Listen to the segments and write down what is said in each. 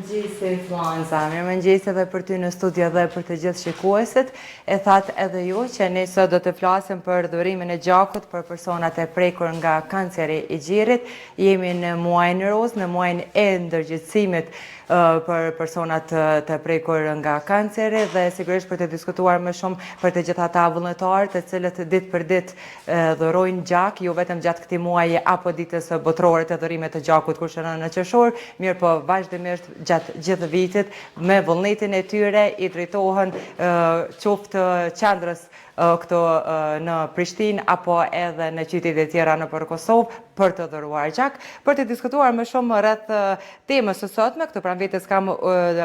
Mirëmëngjesi Flanza, mirëmëngjesi edhe për ty në studio dhe për të gjithë shikuesit. E thatë edhe ju që ne sot do të flasim për dhurimin e gjakut për personat e prekur nga kanceri i gjirit. Jemi në muajin roz, në muajin e ndërgjegjësimit për personat të prekur nga kanceri dhe sigurisht për të diskutuar më shumë për të gjitha ata vullnetarë të cilët ditë për ditë dhurojnë gjak, jo vetëm gjatë këtij muaji apo ditës botërore të dhurimit të gjakut kur shënon në qershor, mirë po vazhdimisht gjatë gjithë vitit me vullnetin e tyre i drejtohen qoftë qendrës këto në Prishtinë apo edhe në qytete tjera nëpër Kosovë për të dhuruar gjak. Për të diskutuar më shumë rreth temës së sotme, këtu pranë vetes kam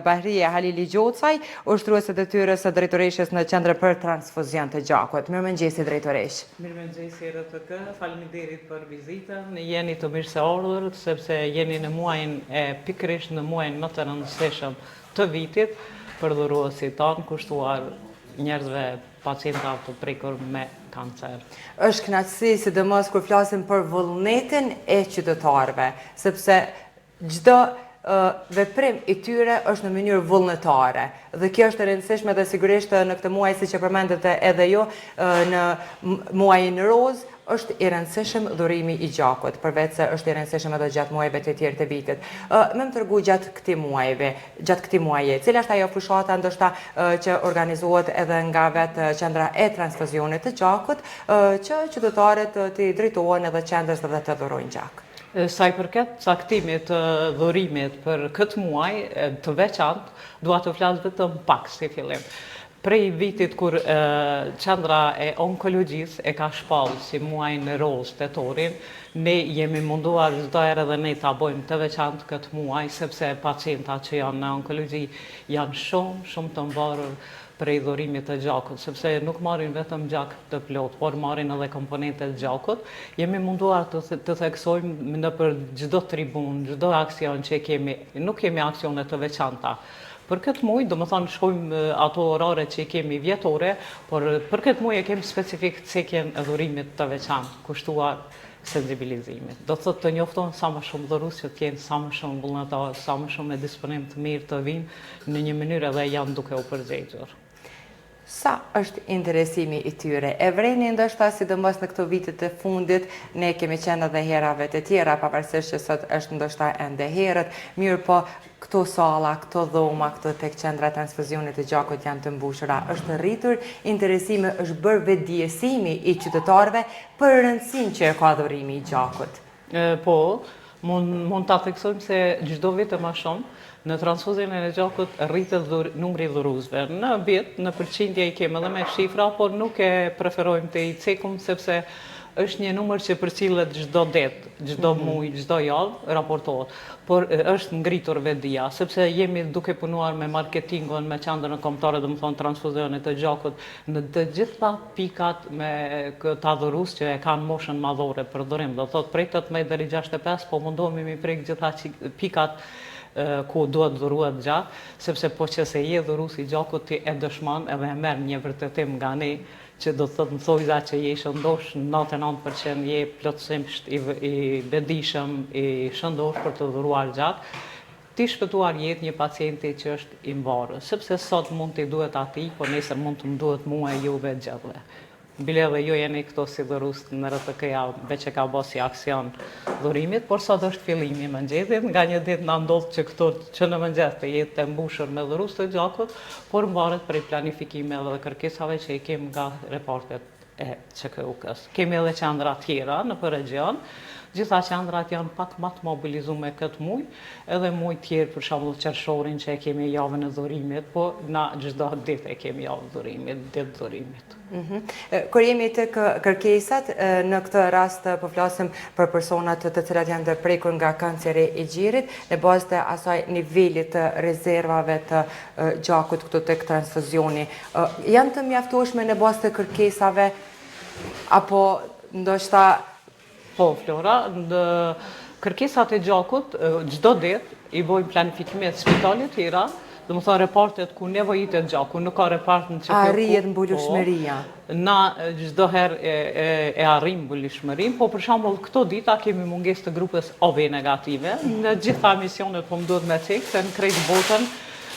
Bahria Halili Gjocaj, ushtruese detyrës së drejtoreshës në Qendrën për Transfuzion të Gjakut. Mirëmëngjesi drejtoresh. Mirëmëngjesi RTK, faleminderit për vizitën. Jeni të mirëseardhur sepse jeni në muajin pikërisht në muajin më të rëndësishëm të vitit për dhuruesit tanë kushtuar njerëzve pacientave të prekur me kancer. Është kënaqësi sidomos kur flasim për vullnetin e qytetarëve, sepse çdo veprim i tyre është në mënyrë vullnetare. Dhe kjo është e rëndësishme dhe sigurisht në këtë muaj, siç e përmendët edhe ju, në muajin roz, është i rëndësishëm dhurimi i gjakut, përveç se është i rëndësishëm edhe gjatë muajve të tjerë të vitit. Më tregu gjatë këtij muaji, cila është ajo fushata ndoshta që organizohet edhe nga vetë qendra e transfuzionit të gjakut, që qytetarët të drejtohen edhe qendrës dhe të dhurojnë gjak. Sa i përket caktimit të dhurimit për këtë muaj të veçantë, dua të flas vetëm pak si fillim. Prej vitit kur qendra e onkologjisë e ka shpallë si muajin roz tetorin, ne jemi munduar çdo herë edhe ne ta bëjmë të veçantë këtë muaj, sepse pacientat që janë në onkologji janë shumë të mbarur prej dhurimit të gjakut, sepse nuk marrin vetëm gjak të plot, por marrin edhe komponente të gjakut. Jemi munduar të theksojmë nëpër çdo tribunë, çdo aksion që kemi, nuk kemi aksione të veçanta. Për këtë muaj, do më thonë, shkojmë ato orare që kemi vjetore, por për këtë muaj e kemi specifik cekjen e dhurimit të veçantë, kushtuar sensibilizimit. Do të thotë të njofton sa më shumë dhurues që të jenë sa më shumë vullnetarë, sa më shumë me disponim të mirë të vinë në një mënyrë edhe janë duke u përgjegjur. Sa është interesimi i tyre? E vreni ndoshta sidomos në këto vitet të fundit, ne kemi qenë edhe herave të tjera, pavarësisht që sot është ndoshta ende herët, mirë po këto salla, këto dhoma, këto tek qendra transfuzionit të gjakut janë të mbushura. Është rritur interesimi, është bërë vetëdijësimi i qytetarëve për rëndësinë që ka dhurimi i gjakut. Po, mund ta theksojmë se çdo vit më shumë në transfuzionin e gjakut rritet numri i dhuruesve. Në vit, në përqindje i kemi edhe me shifra, por nuk e preferojmë të i cekum sepse është një numër që përcillet çdo ditë, çdo muaj, çdo javë raportohet. Por është ngritur vetdia, sepse jemi duke punuar me marketingun, me qendrën kombëtare, domethënë transfuzionit të gjakut, në të gjitha pikat me këta dhurues që e kanë moshën madhore për dhurim. Do thotë prej 18 deri 65, po mundohemi mi prek gjitha pikat ku duhet dhuruar gjak, sepse po që se je dhurues i gjakut ti e dëshmon edhe e merr një vërtetim nga ne, që do të thotë në thojza që je shëndosh, 99% je plotësisht i bedishëm, i shëndosh për të dhuruar gjak, ti shpëtuar jetë një pacienti që është i mbarë, sepse sot mund t'i duhet atij, por nesër mund të më duhet mua e juve gjithve. Bile dhe ju jeni këto si dhurues në RTK-ja, veç e ka bërë si aksion dhurimit, por sot është fillimi i mëngjesit, nga një ditë na ndodh që këto që në mëngjes të jetë të mbushur me dhurues të gjakut, por mbaret prej planifikimeve dhe kërkesave që i kemi nga reportet e CKUK-s. Kemi edhe qendra tjera në region, gjitha qendrat janë pak më të mobilizuar këtë muaj, edhe muaj tjerë për shembull qershorin që e kemi javën e dhurimit, po na çdo ditë e kemi javën e dhurimit, ditë dhurimit. Kur jemi tek kërkesat, në këtë rast po flasim për personat të cilat janë të prekur nga kanceri i gjirit, në bazë të asaj nivelit të rezervave të gjakut këtu tek transfuzioni. Janë të mjaftueshme në bazë të kërkesave apo ndoshta Po, Flora, në kërkesat e gjakut, çdo ditë i bojmë planifikimet spitalet tjera, dhe më thonë repartet ku nevojitet gjaku, nuk ka repart në që Arrijet mbulueshmëria. Na çdo herë e arrim mbulueshmërinë, po për shembull këto dita kemi mungesë të grupës AB negative. Në gjitha emisionet po më duhet me cek se në krejt botën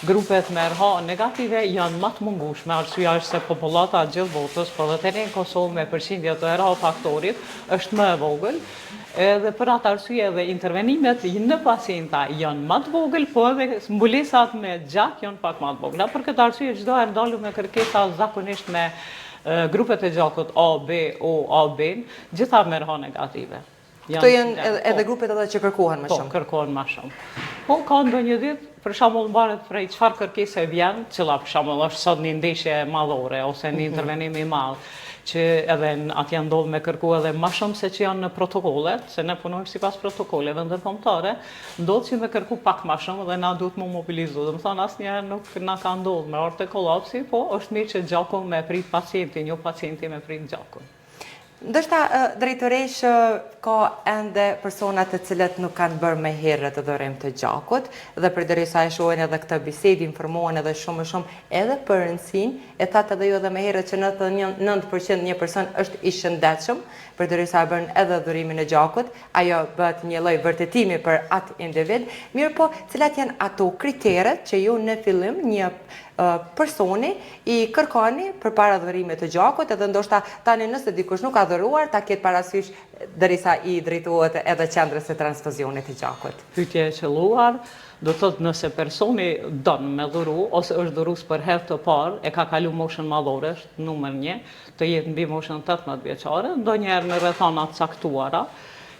grupet me RH negative janë më të mungueshme, arsyeja është se popullata e gjithë botës, po edhe te ne në Kosovë me përqindje të RH faktorit është më e vogël. Edhe për atë arsye edhe intervenimet në pacienta janë më të vogël, po edhe mbulesat me gjak janë pak më të vogla. Për këtë arsye çdo herë dalum me kërkesa zakonisht me grupet e gjakut A, B, O, A, B, gjitha me RH negative. Këto janë edhe grupet edhe që kërkohen më shumë. Po, kërkohen më shumë. Po, ka ndonjë ditë, për shembull mbaret prej çfarë kërkese vjen, cila për shembull është sot një ndeshje madhore ose një intervenim i madh, që edhe atje ndodh me kërku edhe më shumë se që janë në protokollet, se ne punojmë sipas protokolleve ndërkombëtare, ndodh që me kërku pak më shumë dhe na duhet më mobilizu. Do të thonë asnjëherë nuk na ka ndodhur me orë të kollapsi, po është mirë që gjakun me prit pacientin, jo pacienti me prit gjakun. Ndërsa drejtoresh ka ende persona të cilët nuk kanë bërë më herët të dhërim të gjakut dhe përderisa e shohin edhe këtë bisedë, informohen edhe shumë edhe për rëndësinë, e thatë edhe ju edhe më herët që 99% një person është i shëndetshëm, përderisa e bën edhe dhurimin e gjakut, ajo bëhet një lloj vërtetimi për atë individ, mirë po cilat janë ato kriteret që ju në fillim një personi i kërkoni për para dhërimit të gjakut, edhe ndoshta tani nëse dikush nuk ka dhëruar, ta ketë parasysh derisa i drejtohet edhe qendrës së transfuzionit të gjakut. Pyetja e qelluar, do thotë nëse personi don me dhuru ose është dhurues për herë të parë, e ka kalu moshën madhore, numër 1, të jetë mbi moshën 18 vjeçare, ndonjëherë në rrethana të caktuara,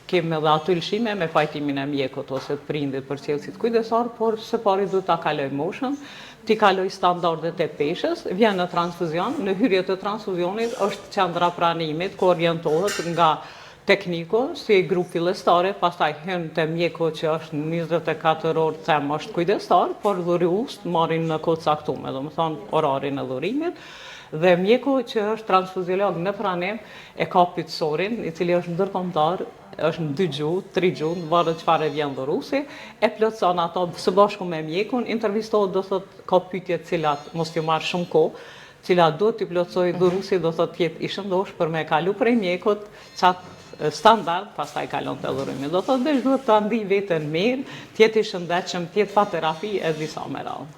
kemi edhe aty lëshime me pajtimin e mjekut ose të prindit për cilësit kujdesor, por së pari duhet ta kaloj moshën, ti kaloj standardet e peshës, vjen në transfuzion, në hyrje të transfuzionit është qendra pranimit, ku orientohet nga tekniku, si grup fillestare, pastaj hyn te mjeku që është 24 orë them është kujdestar, por dhurues marrin në kohë caktuar, domethënë orarin e dhurimit. Dhe mjeku që është transfuziolog në pranim e ka pyetësorin, i cili është ndërkombëtar, është në 2 gjuhë, 3 gjuhë, varet çfarë vjen dhuruesi, e plotson ato së bashku me mjekun, intervistohet, do thotë ka pyetje të cilat mos ju marr shumë kohë, cilat duhet t'i plotësoj dhuruesi, do thotë jetë i shëndosh për me kalu prej mjekut çat standard, pastaj kalon te dhurimi. Do thotë veç duhet ta ndi veten mirë, të jetë i shëndetshëm, të jetë pa terapi e disa me radhë.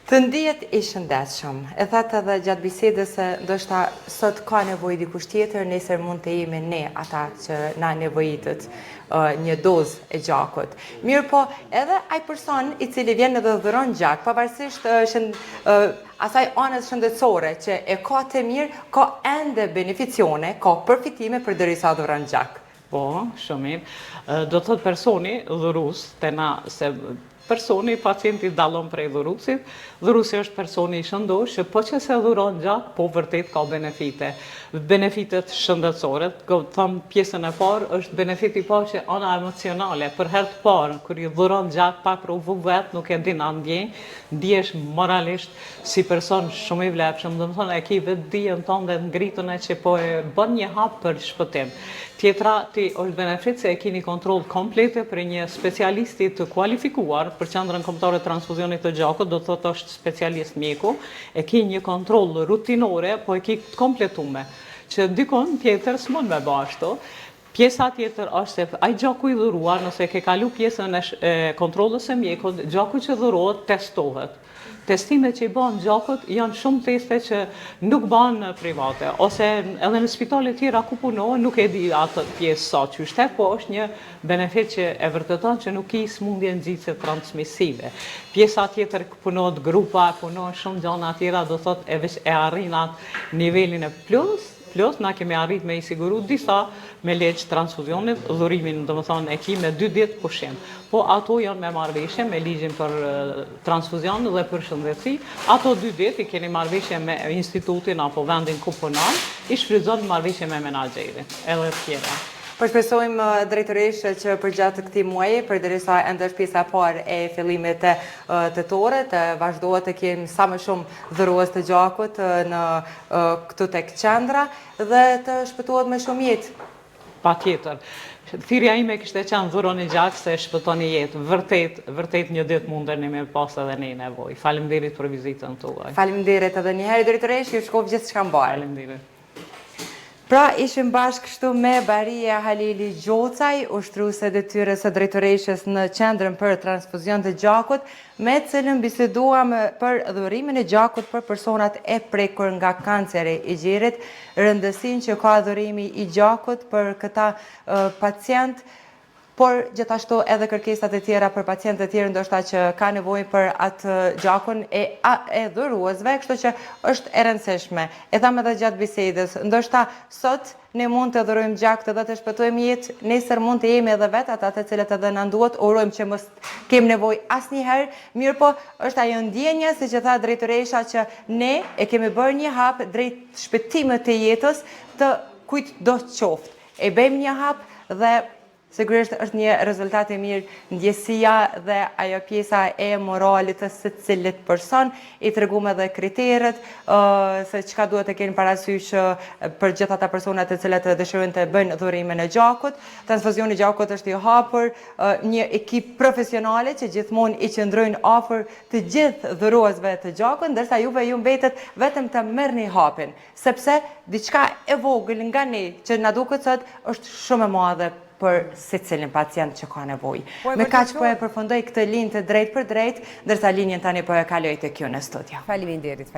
Të ndihet i shëndetshëm. E thatë edhe gjatë bisedës se ndoshta sot ka nevojë dikush tjetër, nesër mund të jemi ne ata që na nevojitet një dozë e gjakut. Mirë po, edhe ai person i cili vjen edhe dhuron gjak, pavarësisht asaj anës shëndetësore që e ka të mirë, ka ende beneficione, ka përfitime përderisa dhuron gjak. Po, shumë mirë. Do thotë personi dhurues, te na se personi, pacienti dallon prej dhuruesit. Dhuruesi është personi i shëndosh që po që se dhuron gjak, po vërtet ka benefite. Benefitet shëndetësore, thëmë pjesën e parë, është benefiti parë që ana emocionale, për herë të parë, kër i dhuron gjak, pa provu vetë, nuk e din a ndjesh moralisht si person shumë i vlepshëm, dhe më thonë e ki vetë dijen tonë dhe ngritën e që po e bën një hap për shpëtim. Tjetra ti është benefit se e kini kontrol komplete për një specialisti të kualifikuar për qendrën kombëtare transfuzionit të gjakut, do thotë është specialist mjeku, e ki një kontrol rutinore, po e ki të kompletume, që dikon tjetër s'mon me bashto. Pjesa tjetër është se ai gjaku i dhuruar, nëse ke kalu pjesën e kontrollës së mjekut, gjaku që dhurohet testohet. Testimet që i bën gjakut janë shumë teste që nuk bën në private, ose edhe në spitale tjera ku punohen nuk e di atë pjesë sa qyshtet, po është një benefit që e vërteton që nuk i smundje nxitse transmisive. Pjesa tjetër punohet grupa, punohen shumë gjëra tjera, do thotë e arrin atë nivelin e plus, na kemi arrit me i siguru disa me leqë transfuzionit, dhurimin, do më thonë, e ki me 2 ditë pushim. Po ato janë me marrëveshje me ligjin për transfuzion dhe për shëndetësi. Ato 2 ditë i keni marrëveshje me institutin apo vendin ku punon, i shfrytëzon marrëveshje me menaxherin, edhe tjera. Përshpresojmë drejtëresh që përgjatë këtij muaji, përderisa ende është pjesa e parë e fillimit të tetorit, vazhdohet të kemi sa më shumë dhurues të gjakut në këtu tek qendra dhe të shpëtohet me shumë jetë. Patjetër. Thirrja ime kishte qenë dhuroni gjak se shpëtoni jetë. Vërtet një ditë mundeni me pas edhe ne nevojë. Faleminderit për vizitën tuaj. Faleminderit edhe një herë drejtoresh, ju shkoj gjithçka mbar. Faleminderit. Pra, ishim bashkë kështu me Baria Halili Gjocaj, ushtruese detyrës së drejtoreshës në qendrën për transfuzion të gjakut, me cilën biseduam për dhurimin e gjakut për personat e prekur nga kanceri i gjirit, rëndësinë që ka dhurimi i gjakut për këta pacient, por gjithashtu edhe kërkesat e tjera për pacientë të tjerë ndoshta që ka nevojë për atë gjakun e dhuruesve, kështu që është e rëndësishme. E tham edhe gjatë bisedës, ndoshta sot ne mund të dhurojmë gjak edhe të shpëtojmë jetë, nesër mund të jemi edhe vetë ata të cilët edhe na duhet, urojmë që mos kem nevojë asnjëherë, mirë po është ajo ndjenja, siç e tha drejtoresha, që ne e kemi bërë një hap drejt shpëtimit të jetës të kujt do të qoftë. E bëjmë një hap dhe sigurisht është një rezultat i mirë, ndjesia dhe ajo pjesa e moralit të secilit person, i treguam edhe kriteret se çka duhet të kenë parasysh për gjithë ata personat të cilët dëshirojnë të bëjnë dhurimin e gjakut. Transfuzioni i gjakut është i hapur, një ekip profesionale që gjithmonë i qëndrojnë afër të gjithë dhuruesve të gjakut, ndërsa juve ju mbetet vetëm të merrni hapin, sepse diçka e vogël nga ne që na duket sot është shumë e madhe për secilin pacient që ka nevojë. Me kaq po e përfundoj këtë linjë të drejt për drejt, ndërsa linjën tani po e kaloj tek ju në studio. Faleminderit.